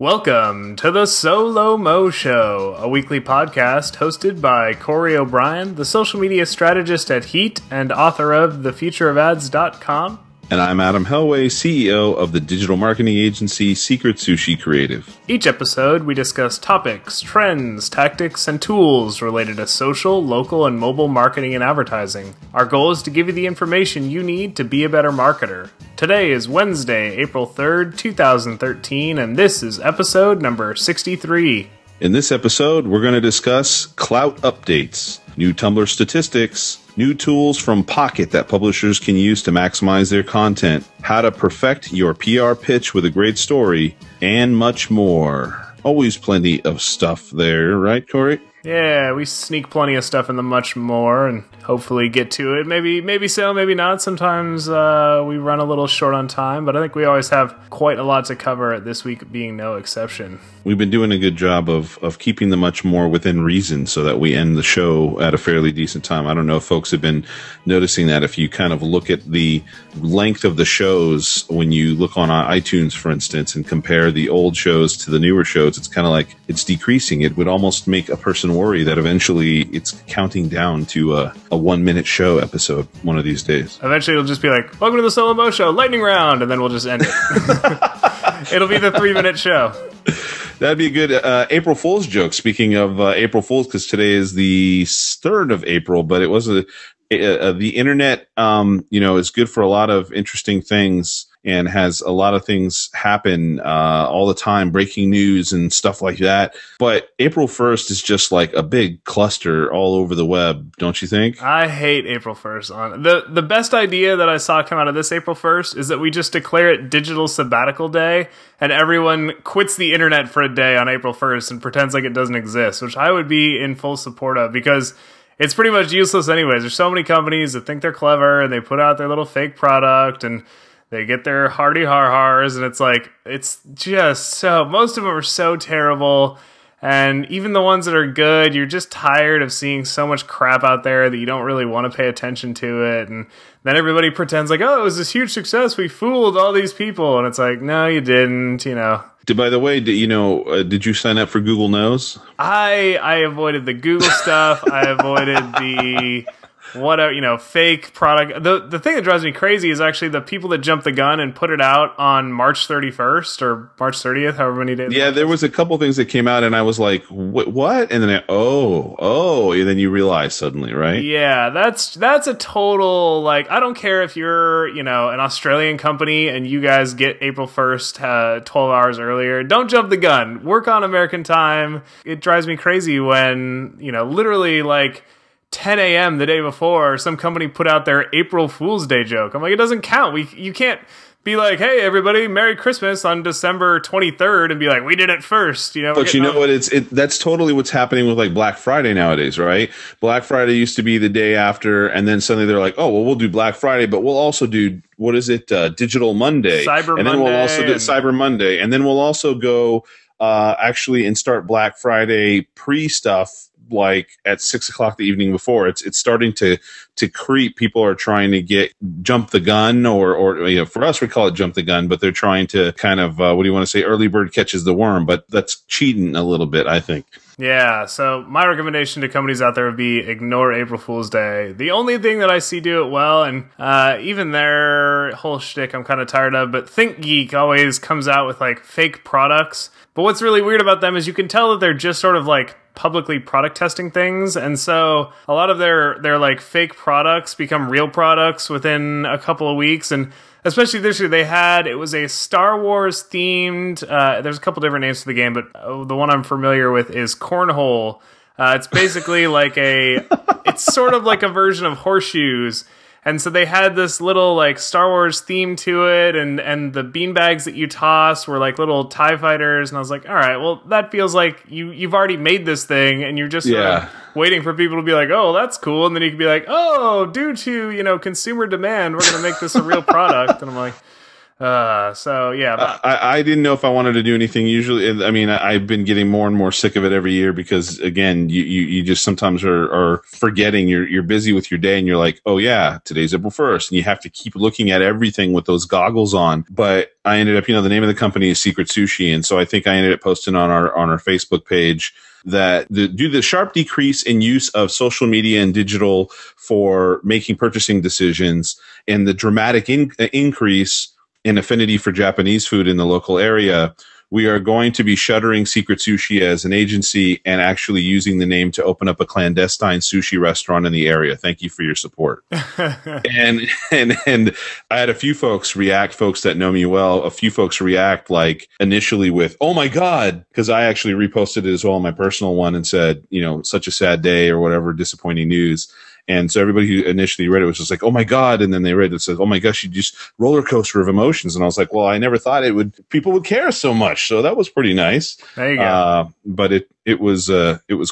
Welcome to the SoLoMo Show, a weekly podcast hosted by Corey O'Brien, the social media strategist at Heat and author of thefutureofads.com. And I'm Adam Helway, CEO of the digital marketing agency Secret Sushi Creative. Each episode, we discuss topics, trends, tactics, and tools related to social, local, and mobile marketing and advertising. Our goal is to give you the information you need to be a better marketer. Today is Wednesday, April 3rd, 2013, and this is episode number 63. In this episode, we're going to discuss clout updates, new Tumblr statistics, new tools from Pocket that publishers can use to maximize their content, how to perfect your PR pitch with a great story, and much more. Always plenty of stuff there, right, Corey? Yeah, we sneak plenty of stuff in the much more and hopefully get to it. Maybe so, maybe not. Sometimes we run a little short on time, but I think we always have quite a lot to cover, this week being no exception. We've been doing a good job of keeping the much more within reason so that we end the show at a fairly decent time. I don't know if folks have been noticing that. If you kind of look at the length of the shows, when you look on iTunes, for instance, and compare the old shows to the newer shows, it's kind of like it's decreasing. It would almost make a person worry that eventually it's counting down to a 1-minute show episode one of these days. Eventually it'll just be like, welcome to the SoLoMo Show, lightning round, and then we'll just end it. It'll be the 3-minute show. That'd be a good April Fool's joke. Speaking of April Fool's, because today is the 3rd of April, but it was the internet, is good for a lot of interesting things and has a lot of things happen all the time, breaking news and stuff like that. But April 1st is just like a big cluster all over the web, don't you think? I hate April 1st. The best idea that I saw come out of this April 1st is that we just declare it Digital Sabbatical Day, and everyone quits the internet for a day on April 1st and pretends like it doesn't exist, which I would be in full support of, because it's pretty much useless anyways. There's so many companies that think they're clever, and they put out their little fake product, and they get their hearty har-hars, and it's just so, most of them are so terrible, and even the ones that are good, you're just tired of seeing so much crap out there that you don't really want to pay attention to it, and then everybody pretends like, oh, it was this huge success, we fooled all these people, and it's like, no, you didn't, By the way, did you sign up for Google Knows? I avoided the Google stuff, I avoided the fake product. The thing that drives me crazy is actually the people that jumped the gun and put it out on March 31st or March 30th, however many days. Yeah, there was a couple things that came out and I was like, what? And then and then you realize suddenly, right? Yeah, that's a total, I don't care if you're, an Australian company and you guys get April 1st 12 hours earlier. Don't jump the gun. Work on American time. It drives me crazy when, literally 10 a.m. the day before, some company put out their April Fool's Day joke. I'm like, it doesn't count. You can't be like, hey, everybody, Merry Christmas on December 23rd and be like, we did it first. But you know what? That's totally what's happening with Black Friday nowadays, right? Black Friday used to be the day after, and then suddenly they're like, oh, well, we'll do Black Friday, but we'll also do, Digital Monday. Cyber Monday. We'll also do Cyber Monday. And then we'll also go actually and start Black Friday pre-stuff at 6 o'clock the evening before. It's starting to creep. People are trying to jump the gun, or for us we call it jump the gun, but they're trying to kind of early bird catches the worm, but that's cheating a little bit, I think. Yeah, so my recommendation to companies out there would be ignore April Fool's Day. The only thing that I see do it well, and even their whole shtick I'm kind of tired of, but ThinkGeek always comes out with fake products. But what's really weird about them is you can tell that they're just sort of publicly product testing things, and so a lot of their fake products become real products within a couple of weeks. And especially this year, it was a Star Wars themed, there's a couple different names for the game, but the one I'm familiar with is Cornhole. It's basically it's sort of like a version of horseshoes. And so they had this little Star Wars theme to it, and the beanbags that you toss were little TIE fighters, and I was like, all right, well, that feels like you've already made this thing, and you're just sort of waiting for people to be like, oh, that's cool, and then you can be like, oh, due to consumer demand, we're going to make this a real product. And I'm like, So yeah, I didn't know if I wanted to do anything. Usually, I mean, I've been getting more and more sick of it every year because, again, you just sometimes are forgetting. You're busy with your day, and you're like, oh yeah, today's April 1st, and you have to keep looking at everything with those goggles on. But I ended up, the name of the company is Secret Sushi, and so I think I ended up posting on our Facebook page that due to the sharp decrease in use of social media and digital for making purchasing decisions, and the dramatic increase in affinity for Japanese food in the local area, we are going to be shuttering Secret Sushi as an agency and actually using the name to open up a clandestine sushi restaurant in the area. Thank you for your support. and I had a few folks that know me well, a few folks react like initially with, oh my God, because I actually reposted it as well on my personal one and said, such a sad day or whatever, disappointing news. And so everybody who initially read it was just like, oh my God. And then they read it says, oh my gosh, you just roller coaster of emotions. And I was like, well, I never thought people would care so much. So that was pretty nice. There you go. But it was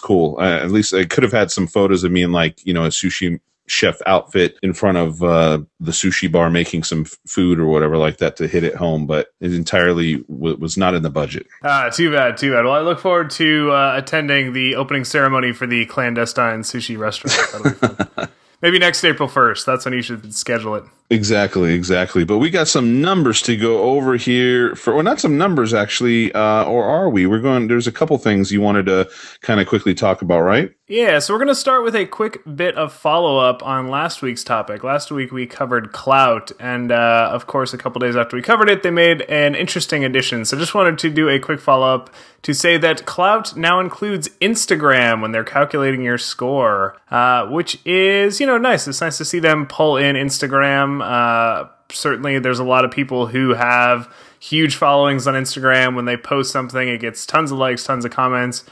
cool. At least I could have had some photos of me in like, a sushi chef outfit in front of the sushi bar making some food or whatever like that to hit it home, but it entirely was not in the budget. Too bad. Well, I look forward to attending the opening ceremony for the clandestine sushi restaurant. That'll be fun. Maybe next April 1st. That's when you should schedule it. Exactly. But we got some numbers to go over here not some numbers actually, or are we? There's a couple things you wanted to kind of quickly talk about, right? Yeah, so we're going to start with a quick bit of follow-up on last week's topic. Last week we covered clout, and of course a couple days after we covered it, they made an interesting addition. So just wanted to do a quick follow-up to say that clout now includes Instagram when they're calculating your score, which is, nice. It's nice to see them pull in Instagram. Certainly there's a lot of people who have huge followings on Instagram. When they post something, it gets tons of likes, tons of comments.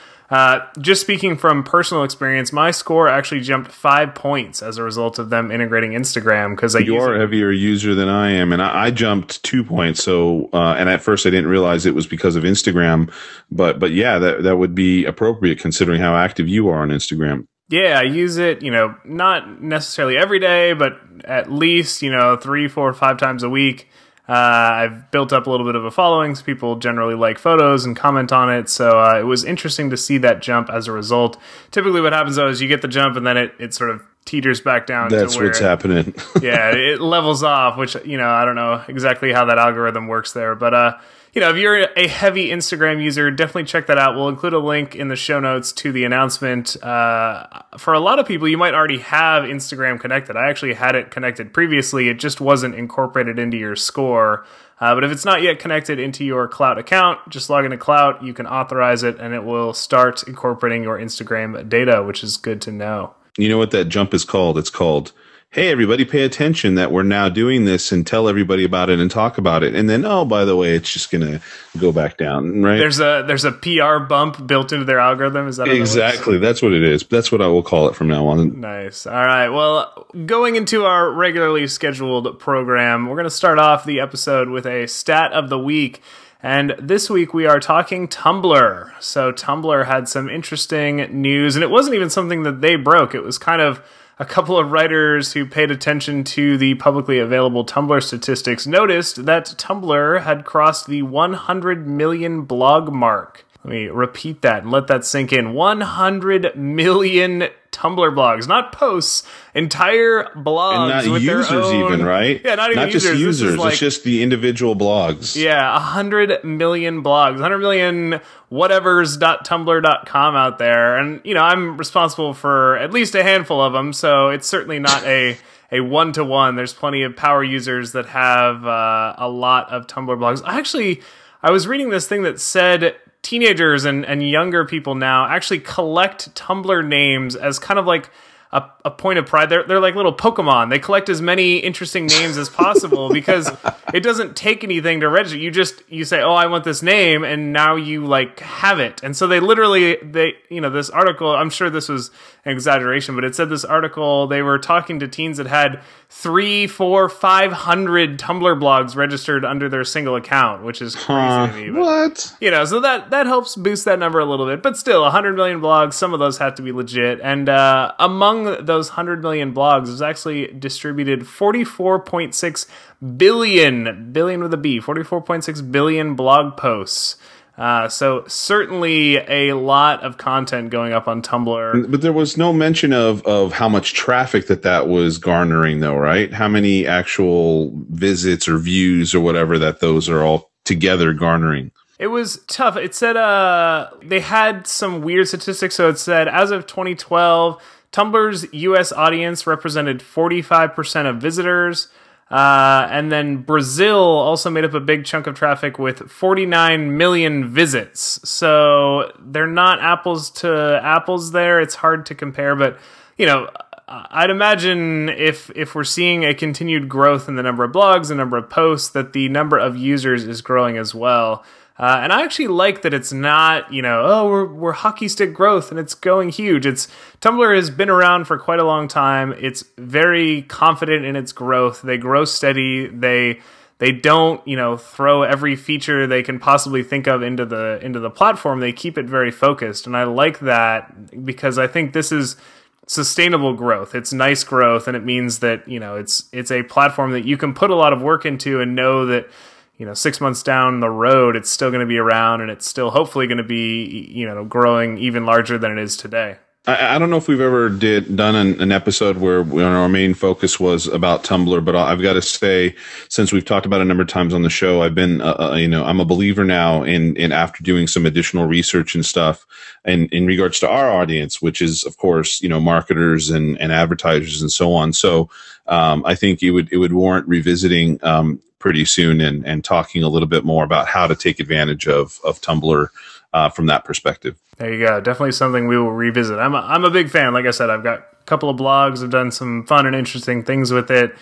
Just speaking from personal experience, my score actually jumped 5 points as a result of them integrating Instagram because you are a heavier user than I am, and I jumped 2 points. So, and at first I didn't realize it was because of Instagram, but yeah, that would be appropriate considering how active you are on Instagram. Yeah, I use it, not necessarily every day, but at least 3, 4, 5 times a week. I've built up a little bit of a following, so people generally like photos and comment on it, so it was interesting to see that jump as a result. Typically what happens, though, is you get the jump, and then it sort of teeters back down. That's to where what's happening. Yeah, it levels off, which, I don't know exactly how that algorithm works there, but if you're a heavy Instagram user, definitely check that out. We'll include a link in the show notes to the announcement. For a lot of people, you might already have Instagram connected. I actually had it connected previously. It just wasn't incorporated into your score. But if it's not yet connected into your Clout account, just log into Clout. You can authorize it, and it will start incorporating your Instagram data, which is good to know. You know what that jump is called? It's called, hey, everybody, pay attention that we're now doing this and tell everybody about it and talk about it. And then, oh, by the way, it's just going to go back down, right? There's a PR bump built into their algorithm. Is that exactly? That's what it is. That's what I will call it from now on. Nice. All right. Well, going into our regularly scheduled program, we're going to start off the episode with a stat of the week. And this week we are talking Tumblr. So Tumblr had some interesting news, and it wasn't even something that they broke. It was kind of a couple of writers who paid attention to the publicly available Tumblr statistics noticed that Tumblr had crossed the 100 million blog mark. Let me repeat that and let that sink in. 100 million Tumblr blogs, not posts, entire blogs. And not with users their own, even, right? Yeah, not even just users. Like, it's just the individual blogs. Yeah, 100 million blogs, 100 million whatevers.tumblr.com out there. And, I'm responsible for at least a handful of them, so it's certainly not a one-to-one. There's plenty of power users that have a lot of Tumblr blogs. I was reading this thing that said teenagers and younger people now actually collect Tumblr names as kind of like a point of pride. They're like little Pokemon. They collect as many interesting names as possible because it doesn't take anything to register. You say, oh, I want this name, and now you like have it. And so they this article, I'm sure this was an exaggeration, but it said this article, they were talking to teens that had 300, 400, 500 Tumblr blogs registered under their single account, which is crazy to me. But, what? So that helps boost that number a little bit. But still, 100 million blogs, some of those have to be legit. And among among those 100 million blogs, there's actually distributed 44.6 billion with a B, 44.6 billion blog posts. So certainly a lot of content going up on Tumblr. But there was no mention of how much traffic that was garnering, though, right? How many actual visits or views or whatever that those are all together garnering. It was tough. It said they had some weird statistics. So it said, as of 2012, Tumblr's U.S. audience represented 45% of visitors. And then Brazil also made up a big chunk of traffic with 49 million visits. So they're not apples to apples there. It's hard to compare, but, you know, I'd imagine if we're seeing a continued growth in the number of blogs, the number of posts, that the number of users is growing as well. And I actually like that it's not, you know, oh, we're hockey stick growth and it's going huge. Tumblr has been around for quite a long time. It's very confident in its growth. They grow steady. They don't, you know, throw every feature they can possibly think of into the platform. They keep it very focused. And I like that because I think this is sustainable growth. It's nice growth, and it means that, you know, it's a platform that you can put a lot of work into and know that, you know, 6 months down the road, it's still going to be around, and it's still hopefully going to be, you know, growing even larger than it is today. I don't know if we've ever done an episode where our main focus was about Tumblr, but I've got to say, since we've talked about it a number of times on the show, I've been, you know, I'm a believer now in after doing some additional research and stuff, and in regards to our audience, which is, of course, you know, marketers and advertisers and so on. So I think it would warrant revisiting pretty soon and talking a little bit more about how to take advantage of Tumblr from that perspective. There you go. Definitely something we will revisit. I'm a big fan. Like I said, I've got a couple of blogs. I've done some fun and interesting things with it.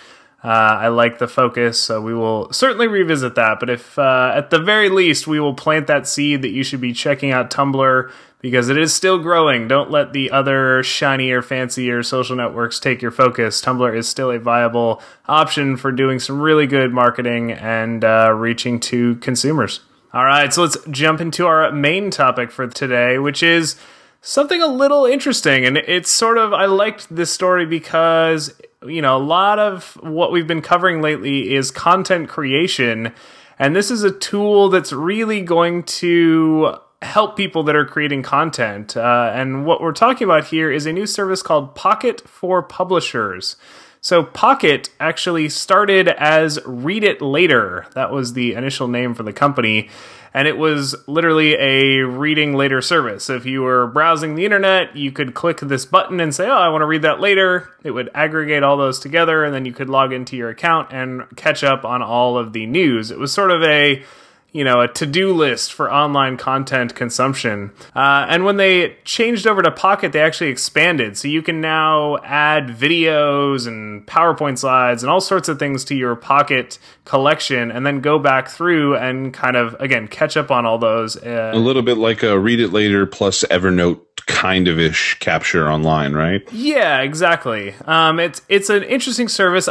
I like the focus, so we will certainly revisit that. But if at the very least, we will plant that seed that you should be checking out Tumblr because it is still growing. Don't let the other shinier, fancier social networks take your focus. Tumblr is still a viable option for doing some really good marketing and reaching to consumers. All right, so let's jump into our main topic for today, which is something a little interesting. And it's sort of, I liked this story because, you know, a lot of what we've been covering lately is content creation. And this is a tool that's really going to help people that are creating content. And what we're talking about here is a new service called Pocket for Publishers. So Pocket actually started as Read It Later. That was the initial name for the company. And it was literally a reading later service. So if you were browsing the internet, you could click this button and say, oh, I want to read that later. It would aggregate all those together, and then you could log into your account and catch up on all of the news. It was sort of a, you know, a to-do list for online content consumption. And when they changed over to Pocket, they actually expanded. So you can now add videos and PowerPoint slides and all sorts of things to your Pocket collection, and then go back through and kind of, again, catch up on all those. A little bit like a Read It Later plus Evernote kind of ish capture online, right? Yeah, exactly. It's an interesting service.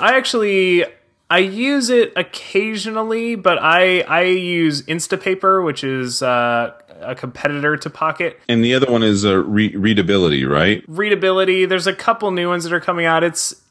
I use it occasionally, but I use Instapaper, which is a competitor to Pocket. And the other one is Readability, right? Readability. There's a couple new ones that are coming out.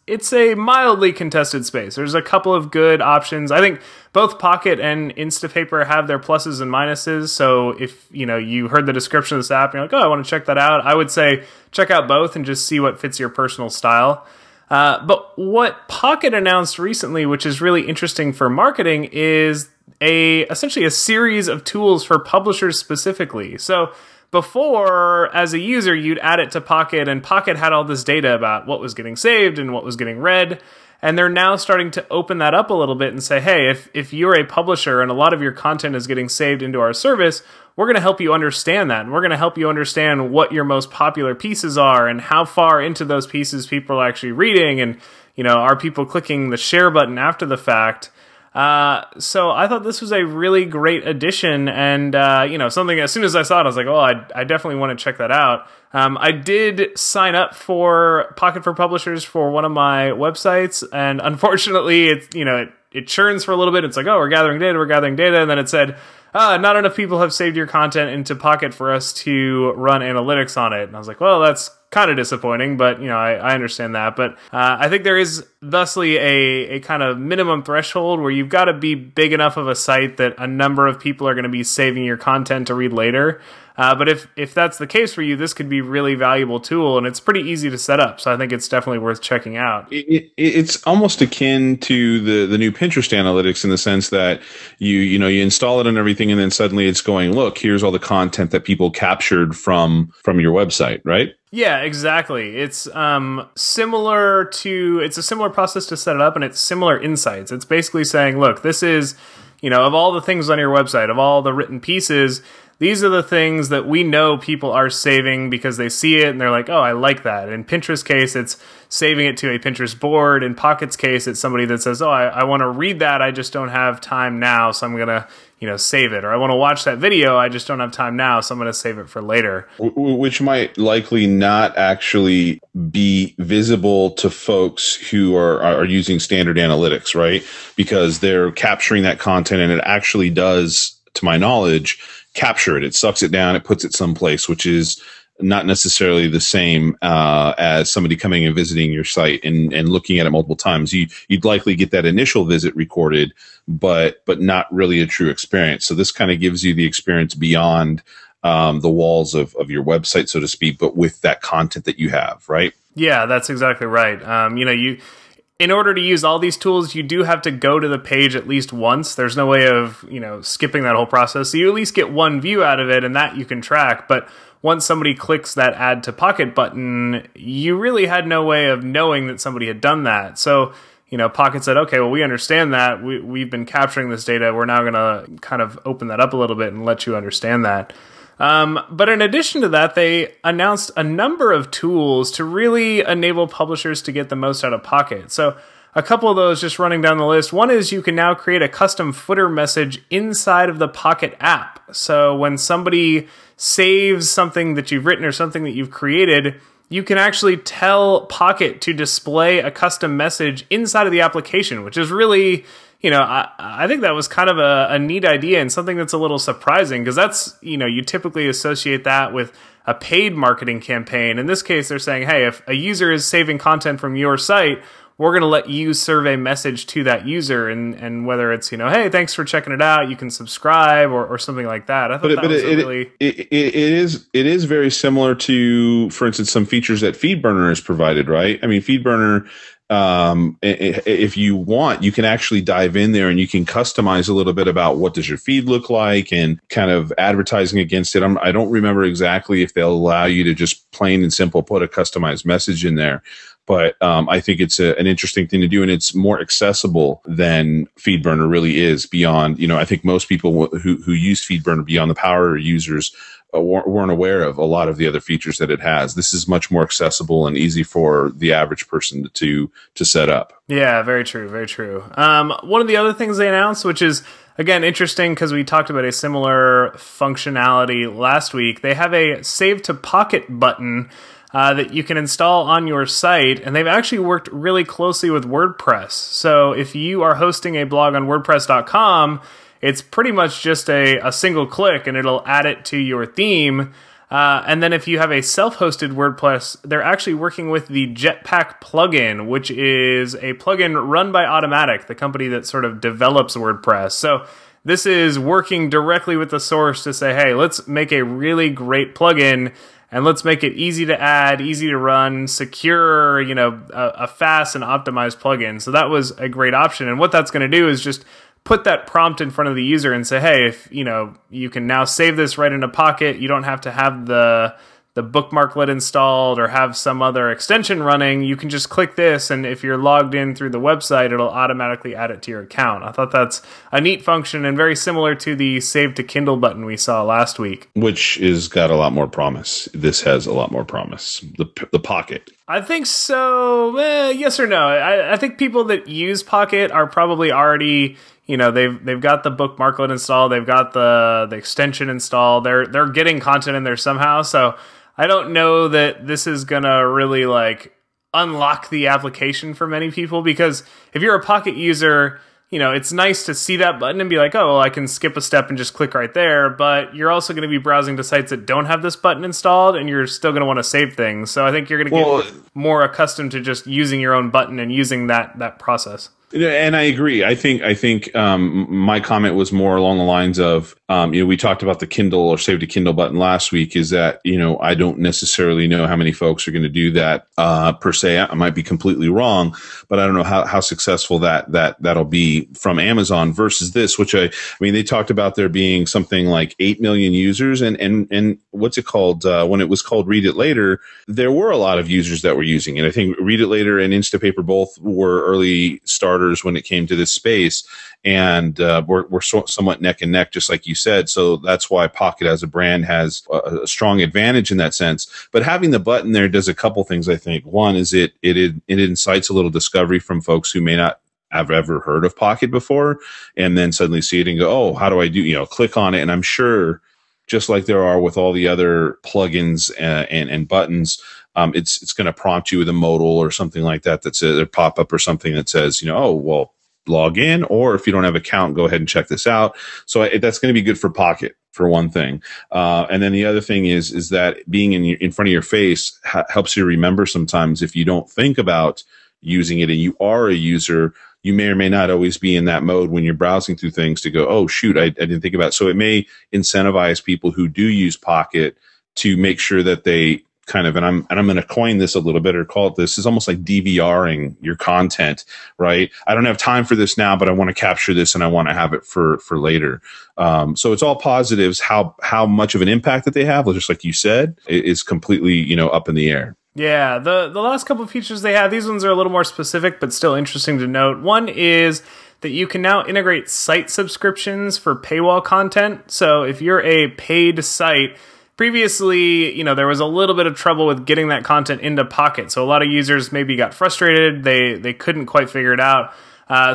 It's a mildly contested space. There's a couple of good options. I think both Pocket and Instapaper have their pluses and minuses. So if you heard the description of this app and you're like, oh, I want to check that out, I would say check out both and just see what fits your personal style. But what Pocket announced recently, which is really interesting for marketing, is essentially a series of tools for publishers specifically. So before, as a user, you'd add it to Pocket, and Pocket had all this data about what was getting saved and what was getting read. And they're now starting to open that up a little bit and say, hey, if you're a publisher and a lot of your content is getting saved into our service, we're going to help you understand that. And we're going to help you understand what your most popular pieces are and how far into those pieces people are actually reading. And, are people clicking the share button after the fact? So I thought this was a really great addition, and something, as soon as I saw it, I was like, oh, I definitely want to check that out. I did sign up for Pocket for Publishers for one of my websites, and unfortunately, it churns for a little bit. It's like, oh, we're gathering data, and then it said, not enough people have saved your content into Pocket for us to run analytics on it. And I was like, well, that's kind of disappointing, but I understand that. But I think there is thusly a kind of minimum threshold where you've got to be big enough of a site that a number of people are going to be saving your content to read later. But if that's the case for you, this could be a really valuable tool, and it's pretty easy to set up. So I think it's definitely worth checking out. It's almost akin to the new Pinterest analytics in the sense that you install it and everything, and then suddenly it's going, look, here's all the content that people captured from your website, right? Yeah, exactly. It's a similar process to set it up, and it's similar insights. It's basically saying, look, this is, of all the things on your website, of all the written pieces, these are the things that we know people are saving because they see it and they're like, oh, I like that. In Pinterest case, it's saving it to a Pinterest board. In Pocket's case, it's somebody that says, oh, I want to read that. I just don't have time now, so I'm going to save it. Or I want to watch that video. I just don't have time now, so I'm going to save it for later. Which might likely not actually be visible to folks who are using standard analytics, right? Because they're capturing that content and it actually does, to my knowledge, capture it. It sucks it down. It puts it someplace, which is not necessarily the same as somebody coming and visiting your site and looking at it multiple times. You'd likely get that initial visit recorded, but not really a true experience. So this kind of gives you the experience beyond the walls of your website, so to speak, but with that content that you have, right? Yeah, that's exactly right. In order to use all these tools, you do have to go to the page at least once. There's no way of, skipping that whole process. So you at least get one view out of it, and that you can track. But once somebody clicks that Add to Pocket button, you really had no way of knowing that somebody had done that. So, Pocket said, okay, well, we understand that. We've been capturing this data. We're now going to kind of open that up a little bit and let you understand that. But in addition to that, they announced a number of tools to really enable publishers to get the most out of Pocket. So a couple of those just running down the list. One is you can now create a custom footer message inside of the Pocket app. So when somebody saves something that you've written or something that you've created, you can actually tell Pocket to display a custom message inside of the application, which is really, I think that was kind of a neat idea and something that's a little surprising because that's, you typically associate that with a paid marketing campaign. In this case, they're saying, hey, if a user is saving content from your site, we're going to let you serve a message to that user. And whether it's, hey, thanks for checking it out, you can subscribe or something like that. I thought it is very similar to, for instance, some features that FeedBurner has provided, right? I mean, FeedBurner, if you want, you can actually dive in there and you can customize a little bit about what does your feed look like and kind of advertising against it. I don't remember exactly if they'll allow you to just plain and simple put a customized message in there. But I think it's an interesting thing to do, and it's more accessible than FeedBurner really is beyond, I think most people who use FeedBurner beyond the power users weren't aware of a lot of the other features that it has. This is much more accessible and easy for the average person to set up. Yeah, very true, very true. One of the other things they announced, which is, again, interesting because we talked about a similar functionality last week, they have a Save to Pocket button that you can install on your site, and they've actually worked really closely with WordPress. So if you are hosting a blog on WordPress.com, it's pretty much just a single click, and it'll add it to your theme. And then if you have a self-hosted WordPress, they're actually working with the Jetpack plugin, which is a plugin run by Automatic, the company that sort of develops WordPress. So this is working directly with the source to say, hey, let's make a really great plugin and let's make it easy to add, easy to run, secure, a fast and optimized plugin. So that was a great option. And what that's going to do is just put that prompt in front of the user and say, hey, if you can now save this right into Pocket. You don't have to have the bookmarklet installed or have some other extension running. You can just click this, and if you're logged in through the website, it'll automatically add it to your account. I thought that's a neat function and very similar to the Save to Kindle button we saw last week. Which is got a lot more promise. This has a lot more promise. The Pocket. I think so. Yes or no. I think people that use Pocket are probably already, they've got the bookmarklet installed, they've got the extension installed, they're getting content in there somehow. So I don't know that this is gonna really unlock the application for many people, because if you're a Pocket user, it's nice to see that button and be like, oh, well, I can skip a step and just click right there. But you're also going to be browsing to sites that don't have this button installed, and you're still going to want to save things. So I think you're going to get more accustomed to just using your own button and using that process. And I agree. I think my comment was more along the lines of, we talked about the Kindle or Save to Kindle button last week, is that, I don't necessarily know how many folks are going to do that per se. I might be completely wrong, but I don't know how successful that'll be from Amazon versus this, which I mean, they talked about there being something like 8 million users and what's it called? When it was called Read It Later, there were a lot of users that were using it. I think Read It Later and Instapaper both were early starters when it came to this space, and we're somewhat neck and neck, just like you said. So that's why Pocket as a brand has a strong advantage in that sense. But having the button there does a couple things, I think. One is it incites a little discovery from folks who may not have ever heard of Pocket before, and then suddenly see it and go, oh, how do I do, click on it. And I'm sure, just like there are with all the other plugins and buttons, it's going to prompt you with a modal or something like that. That's a pop-up or something that says, oh, well, log in, or if you don't have an account, go ahead and check this out. So that's going to be good for Pocket, for one thing. And then the other thing is that being in front of your face helps you remember sometimes if you don't think about using it and you are a user, you may or may not always be in that mode when you're browsing through things to go, oh, shoot, I didn't think about it. So it may incentivize people who do use Pocket to make sure that they kind of, and I'm going to coin this a little bit or call it this, is almost like DVRing your content, right? I don't have time for this now, but I want to capture this and I want to have it for later. So it's all positives. How much of an impact that they have, just like you said, is completely, up in the air. Yeah, the last couple of features they have, these ones are a little more specific, but still interesting to note. One is that you can now integrate site subscriptions for paywall content. So if you're a paid site, previously, there was a little bit of trouble with getting that content into Pocket. So a lot of users maybe got frustrated. They couldn't quite figure it out.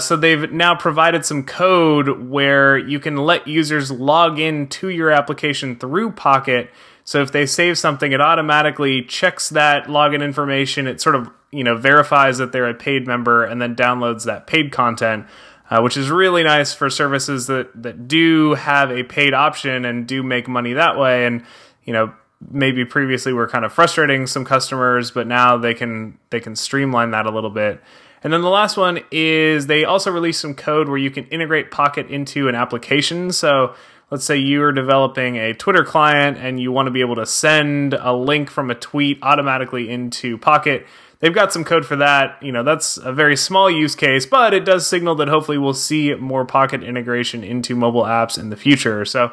So they've now provided some code where you can let users log in to your application through Pocket. So if they save something, it automatically checks that login information. It sort of, verifies that they're a paid member and then downloads that paid content, which is really nice for services that do have a paid option and do make money that way. And, maybe previously were kind of frustrating some customers, but now they can streamline that a little bit. And then the last one is they also released some code where you can integrate Pocket into an application. So let's say you're developing a Twitter client and you want to be able to send a link from a tweet automatically into Pocket. They've got some code for that. That's a very small use case, but it does signal that hopefully we'll see more Pocket integration into mobile apps in the future. So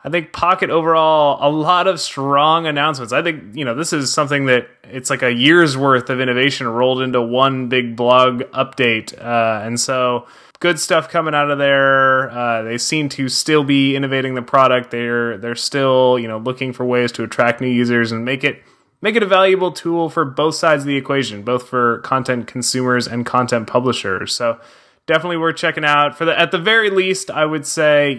I think Pocket overall, a lot of strong announcements. I think, this is something that it's like a year's worth of innovation rolled into one big blog update. And so good stuff coming out of there. They seem to still be innovating the product. They're still, looking for ways to attract new users and make it a valuable tool for both sides of the equation, both for content consumers and content publishers. So definitely worth checking out. At the very least, I would say,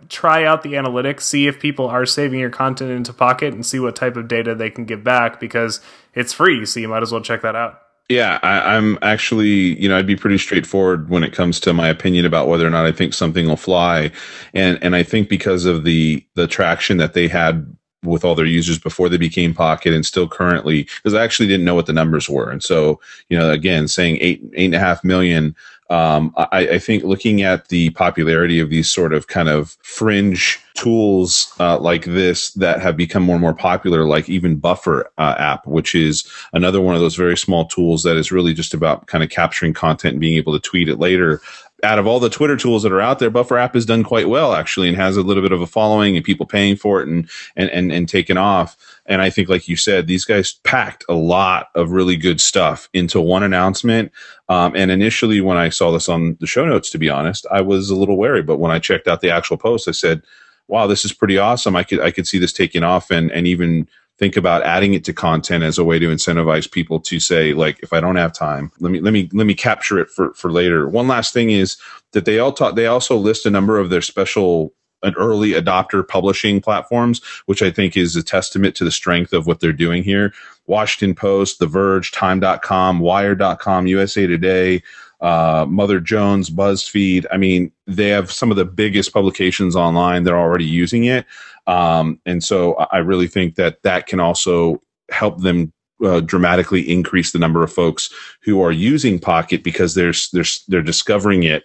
try out the analytics, see if people are saving your content into Pocket and see what type of data they can give back, because it's free, so you might as well check that out. Yeah, I'm actually, I'd be pretty straightforward when it comes to my opinion about whether or not I think something will fly. And I think because of the traction that they had with all their users before they became Pocket and still currently, because I actually didn't know what the numbers were. And so, again, saying 8.5 million, I think looking at the popularity of these sort of kind of fringe tools like this that have become more and more popular, like even Buffer app, which is another one of those very small tools that is really just about kind of capturing content and being able to tweet it later. Out of all the Twitter tools that are out there, Buffer app has done quite well, actually, and has a little bit of a following and people paying for it and taking off. And I think, like you said, these guys packed a lot of really good stuff into one announcement. And initially, when I saw this on the show notes, to be honest, I was a little wary. But when I checked out the actual post, I said, wow, this is pretty awesome. I could see this taking off and even think about adding it to content as a way to incentivize people to say, like, if I don't have time, let me capture it for later. One last thing is that they also list a number of their special and early adopter publishing platforms, which I think is a testament to the strength of what they're doing here. Washington Post, The Verge, Time.com, Wired.com, USA Today, Mother Jones, BuzzFeed. I mean, they have some of the biggest publications online. They're already using it. And so I really think that that can also help them dramatically increase the number of folks who are using Pocket because they're discovering it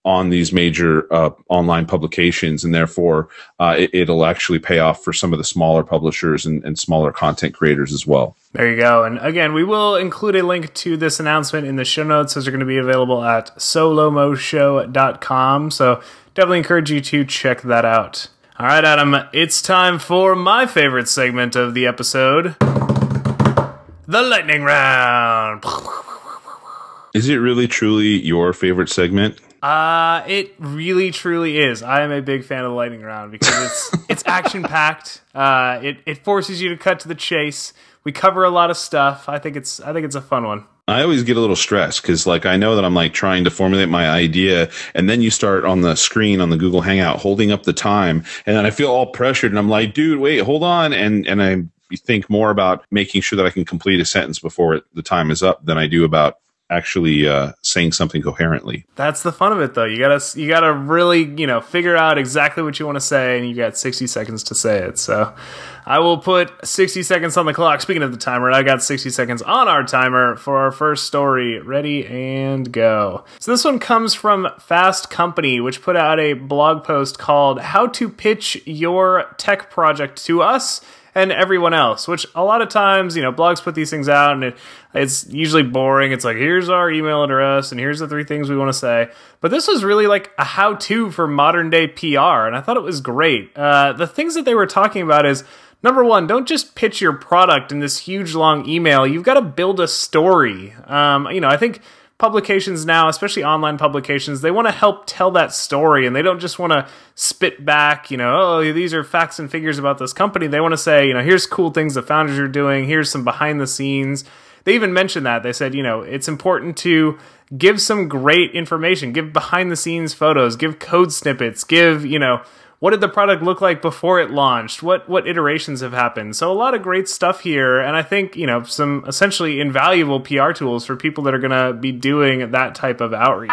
on these major online publications, and therefore it'll actually pay off for some of the smaller publishers and smaller content creators as well. There you go. And again, we will include a link to this announcement in the show notes. Those are going to be available at SoLoMoShow.com. So definitely encourage you to check that out. All right, Adam, it's time for my favorite segment of the episode, the lightning round. Is it really truly your favorite segment? It really truly is. I am a big fan of the lightning round because it's action packed. It forces you to cut to the chase. We cover a lot of stuff. I think it's a fun one. I always get a little stressed because, like, I know that I'm like trying to formulate my idea, and then you start on the screen on the Google Hangout holding up the time, and then I feel all pressured, and I'm like, dude, wait, hold on, and I think more about making sure that I can complete a sentence before the time is up than I do about actually saying something coherently. That's the fun of it, though. You gotta really, figure out exactly what you want to say, and you got 60 seconds to say it. So I will put 60 seconds on the clock. Speaking of the timer, I got 60 seconds on our timer for our first story. Ready and go. So this one comes from Fast Company, which put out a blog post called "How to Pitch Your Tech Project to Us and Everyone Else," which a lot of times, blogs put these things out and it's usually boring. It's like, here's our email address and here's the 3 things we want to say. But this was really like a how-to for modern day PR, and I thought it was great. The things that they were talking about is, number one, don't just pitch your product in this huge long email. You've got to build a story. I think publications now, especially online publications, they want to help tell that story, and they don't just want to spit back, oh, these are facts and figures about this company. They want to say, here's cool things the founders are doing. Here's some behind the scenes. They even mentioned that. They said, it's important to give some great information, give behind the scenes photos, give code snippets, give, what did the product look like before it launched? What iterations have happened? So a lot of great stuff here, and I think, some essentially invaluable PR tools for people that are going to be doing that type of outreach.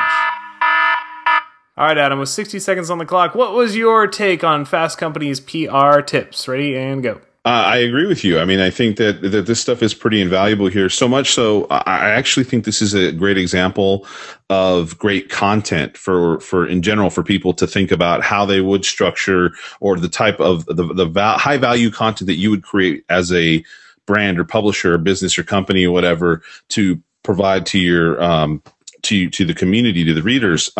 All right, Adam, with 60 seconds on the clock, what was your take on Fast Company's PR tips? Ready and go. I agree with you. I mean, I think that this stuff is pretty invaluable here. So much so, I actually think this is a great example of great content for in general for people to think about how they would structure, or the type of the high value content that you would create as a brand or publisher or business or company or whatever to provide to your to the community, to the readers.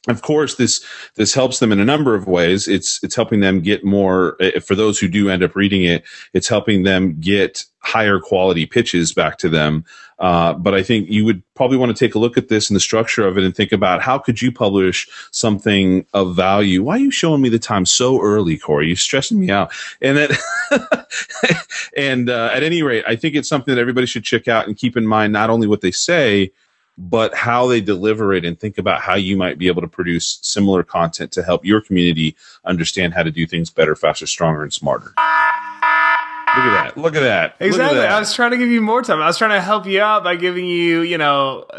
Of course, this helps them in a number of ways. It's helping them get more, for those who do end up reading it, it's helping them get higher quality pitches back to them. But I think you would probably want to take a look at this and the structure of it and think about, how could you publish something of value? Why are you showing me the time so early, Corey? You're stressing me out. And at any rate, I think it's something that everybody should check out and keep in mind not only what they say, but how they deliver it, and think about how you might be able to produce similar content to help your community understand how to do things better, faster, stronger, and smarter. Look at that. Look at that. Exactly. Look at that. I was trying to give you more time. I was trying to help you out by giving you,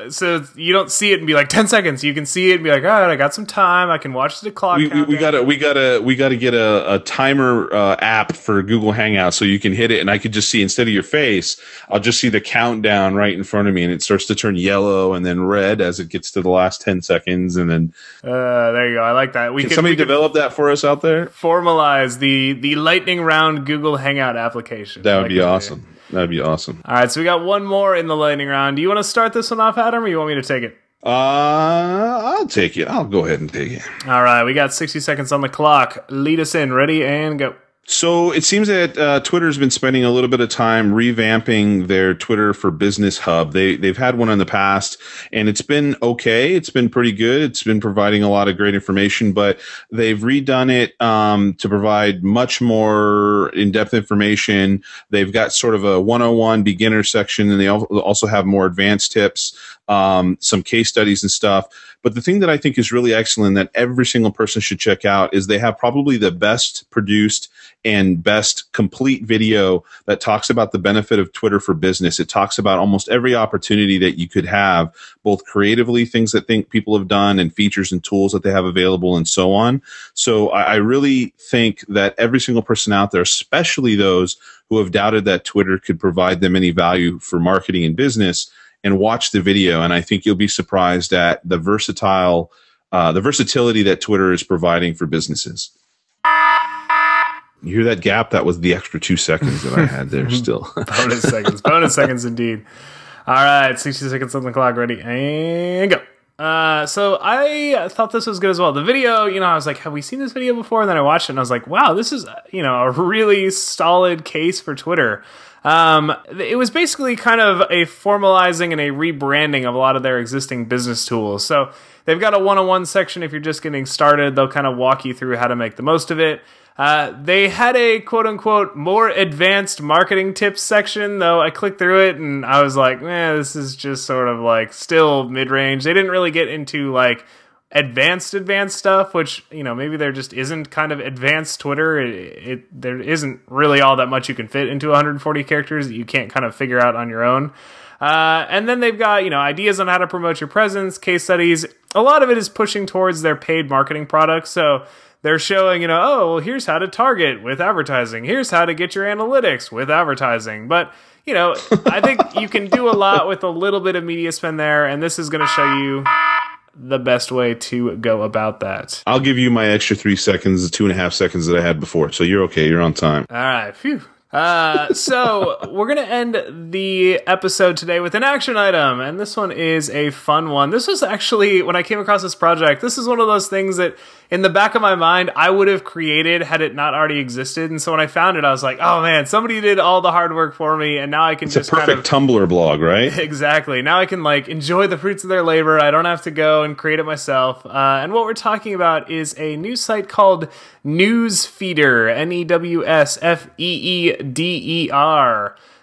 so you don't see it and be like 10 seconds. You can see it and be like, all right, I got some time. I can watch the clock. We gotta get a timer app for Google Hangouts so you can hit it, and I could just see, instead of your face, I'll just see the countdown right in front of me, and it starts to turn yellow and then red as it gets to the last 10 seconds, and then there you go. I like that. Can somebody develop that for us out there? Formalize the lightning round Google Hangout application. That would be awesome. That'd be awesome. All right, so we got one more in the lightning round. Do you want to start this one off, Adam, or you want me to take it? I'll take it. I'll go ahead and take it. All right, we got 60 seconds on the clock. Lead us in. Ready and go. So it seems that Twitter's been spending a little bit of time revamping their Twitter for Business Hub. They've had one in the past, and it's been okay. It's been pretty good. It's been providing a lot of great information, but they've redone it to provide much more in-depth information. They've got sort of a 101 beginner section, and they also have more advanced tips, some case studies and stuff. But the thing that I think is really excellent that every single person should check out is they have probably the best produced and best complete video that talks about the benefit of Twitter for business. It talks about almost every opportunity that you could have, both creatively, things that think people have done, and features and tools that they have available, and so on. So I really think that every single person out there, especially those who have doubted that Twitter could provide them any value for marketing and business, and watch the video. And I think you'll be surprised at the versatility that Twitter is providing for businesses. You hear that gap? That was the extra 2 seconds that I had there still. Bonus seconds indeed. All right, 60 seconds on the clock, ready, and go. So I thought this was good as well. The video, I was like, have we seen this video before? And then I watched it and I was like, wow, this is, a really solid case for Twitter. It was basically kind of a formalizing and a rebranding of a lot of their existing business tools. So they've got a one-on-one section if you're just getting started. They'll kind of walk you through how to make the most of it. They had a quote-unquote more advanced marketing tips section, though I clicked through it and I was like, this is just sort of like still mid-range. They didn't really get into like advanced stuff, which, maybe there just isn't kind of advanced Twitter. There isn't really all that much you can fit into 140 characters that you can't kind of figure out on your own. And then they've got, ideas on how to promote your presence, case studies. A lot of it is pushing towards their paid marketing products. So they're showing, here's how to target with advertising. Here's how to get your analytics with advertising. But, I think you can do a lot with a little bit of media spend there. And this is going to show you the best way to go about that. I'll give you my extra 3 seconds, the 2.5 seconds that I had before. So you're okay. You're on time. All right. Phew. So we're going to end the episode today with an action item, and this one is a fun one. This was actually, when I came across this project, this is one of those things that in the back of my mind, I would have created had it not already existed. And so when I found it, I was like, oh man, somebody did all the hard work for me, and now I can it's a perfect Tumblr blog, right? Exactly. Now I can enjoy the fruits of their labor. I don't have to go and create it myself. And what we're talking about is a new site called Newsfeeder, Newsfeeder.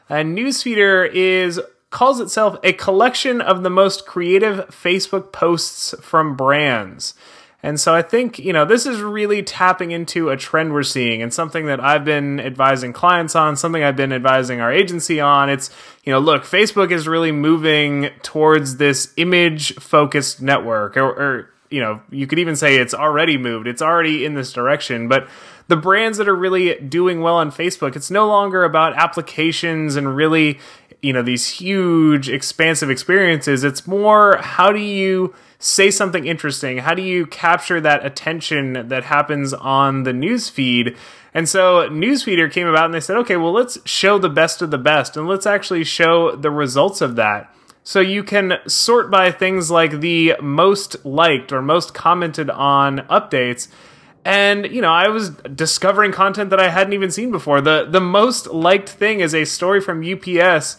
And Newsfeeder calls itself a collection of the most creative Facebook posts from brands. And so I think, this is really tapping into a trend we're seeing and something that I've been advising clients on, something I've been advising our agency on. It's, look, Facebook is really moving towards this image-focused network, or you could even say it's already moved. It's already in this direction. But the brands that are really doing well on Facebook, it's no longer about applications and really, these huge, expansive experiences. It's more, how do you say something interesting? How do you capture that attention that happens on the news feed? And so Newsfeeder came about and they said, okay, well, let's show the best of the best and let's actually show the results of that. So you can sort by things like the most liked or most commented on updates. And, I was discovering content that I hadn't even seen before. The most liked thing is a story from UPS.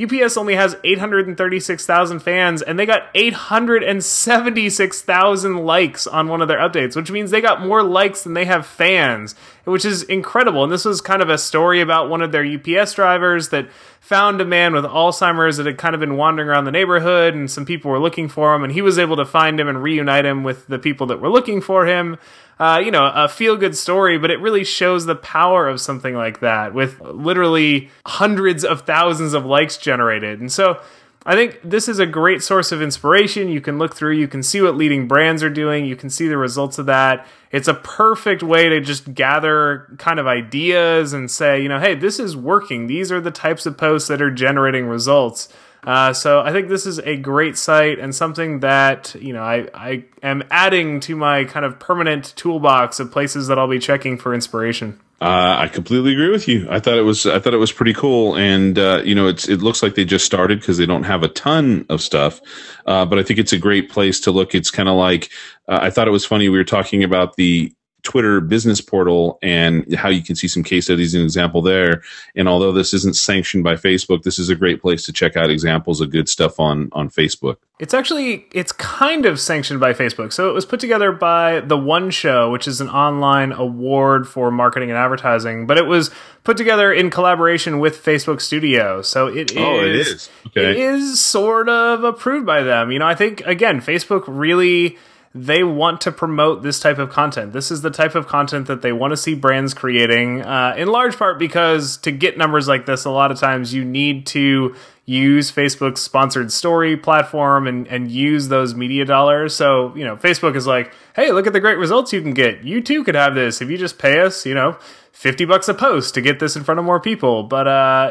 UPS only has 836,000 fans, and they got 876,000 likes on one of their updates, which means they got more likes than they have fans, which is incredible. And this was kind of a story about one of their UPS drivers that found a man with Alzheimer's that had kind of been wandering around the neighborhood, and some people were looking for him, and he was able to find him and reunite him with the people that were looking for him. A feel-good story, but it really shows the power of something like that with literally hundreds of thousands of likes generated. And so I think this is a great source of inspiration. You can look through, you can see what leading brands are doing, you can see the results of that. It's a perfect way to just gather kind of ideas and say, hey, this is working. These are the types of posts that are generating results. So I think this is a great site and something that, I am adding to my kind of permanent toolbox of places that I'll be checking for inspiration. I completely agree with you. I thought it was pretty cool. And, it looks like they just started because they don't have a ton of stuff. But I think it's a great place to look. It's kind of like, I thought it was funny. We were talking about the Twitter business portal and how you can see some case studies and example there. And although this isn't sanctioned by Facebook, this is a great place to check out examples of good stuff on Facebook. It's kind of sanctioned by Facebook. So it was put together by The One Show, which is an online award for marketing and advertising, but it was put together in collaboration with Facebook Studio. So it is. Okay. It is sort of approved by them. I think, again, Facebook really, they want to promote this type of content. This is the type of content that they want to see brands creating, in large part because to get numbers like this, a lot of times you need to use Facebook's sponsored story platform and use those media dollars. So, Facebook is like, hey, look at the great results you can get. You too could have this if you just pay us, $50 a post to get this in front of more people. But,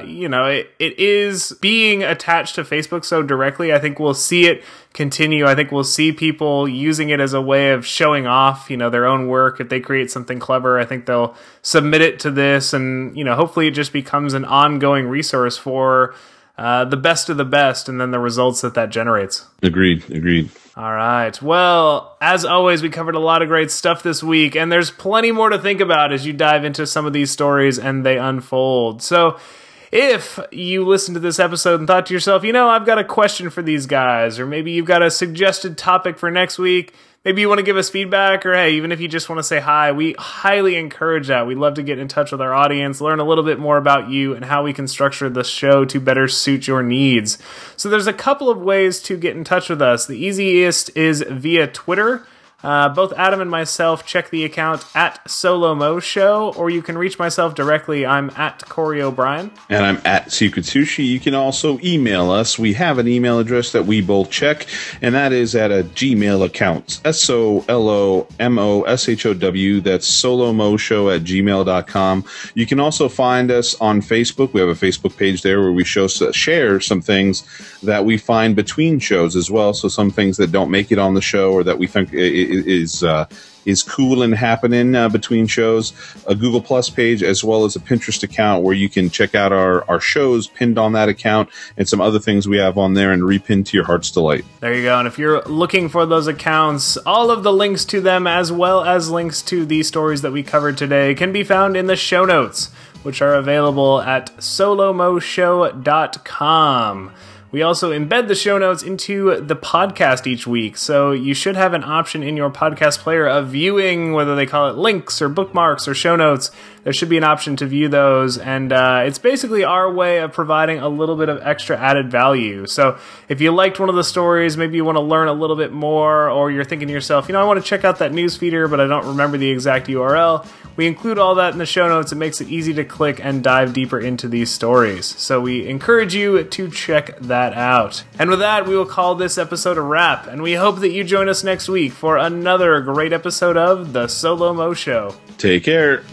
it is being attached to Facebook so directly. I think we'll see it continue. I think we'll see people using it as a way of showing off, their own work. If they create something clever, I think they'll submit it to this. And, hopefully it just becomes an ongoing resource for the best of the best, and then the results that generates. Agreed. All right. Well, as always, we covered a lot of great stuff this week, and there's plenty more to think about as you dive into some of these stories and they unfold. So if you listened to this episode and thought to yourself, I've got a question for these guys, or maybe you've got a suggested topic for next week, maybe you want to give us feedback, or hey, even if you just want to say hi, we highly encourage that. We'd love to get in touch with our audience, learn a little bit more about you and how we can structure the show to better suit your needs. So there's a couple of ways to get in touch with us. The easiest is via Twitter. Both Adam and myself check the account at SoLoMo Show, or you can reach myself directly. I'm at Corey O'Brien. And I'm at Secret Sushi. You can also email us. We have an email address that we both check, and that is at a Gmail account. SoLoMoshow. That's SoLoMoShow@gmail.com. You can also find us on Facebook. We have a Facebook page there where we share some things that we find between shows as well. So some things that don't make it on the show or that we think is cool and happening between shows, a Google Plus page, as well as a Pinterest account where you can check out our shows pinned on that account and some other things we have on there and repin to your heart's delight. There you go. And if you're looking for those accounts, all of the links to them, as well as links to the stories that we covered today, can be found in the show notes, which are available at solomoshow.com. We also embed the show notes into the podcast each week, so you should have an option in your podcast player of viewing, whether they call it links or bookmarks or show notes. There should be an option to view those, and it's basically our way of providing a little bit of extra added value. So if you liked one of the stories, maybe you want to learn a little bit more, or you're thinking to yourself, I want to check out that news feeder, but I don't remember the exact URL. We include all that in the show notes. It makes it easy to click and dive deeper into these stories. So we encourage you to check that out. And with that, we will call this episode a wrap, and we hope that you join us next week for another great episode of The SoLoMo Show. Take care.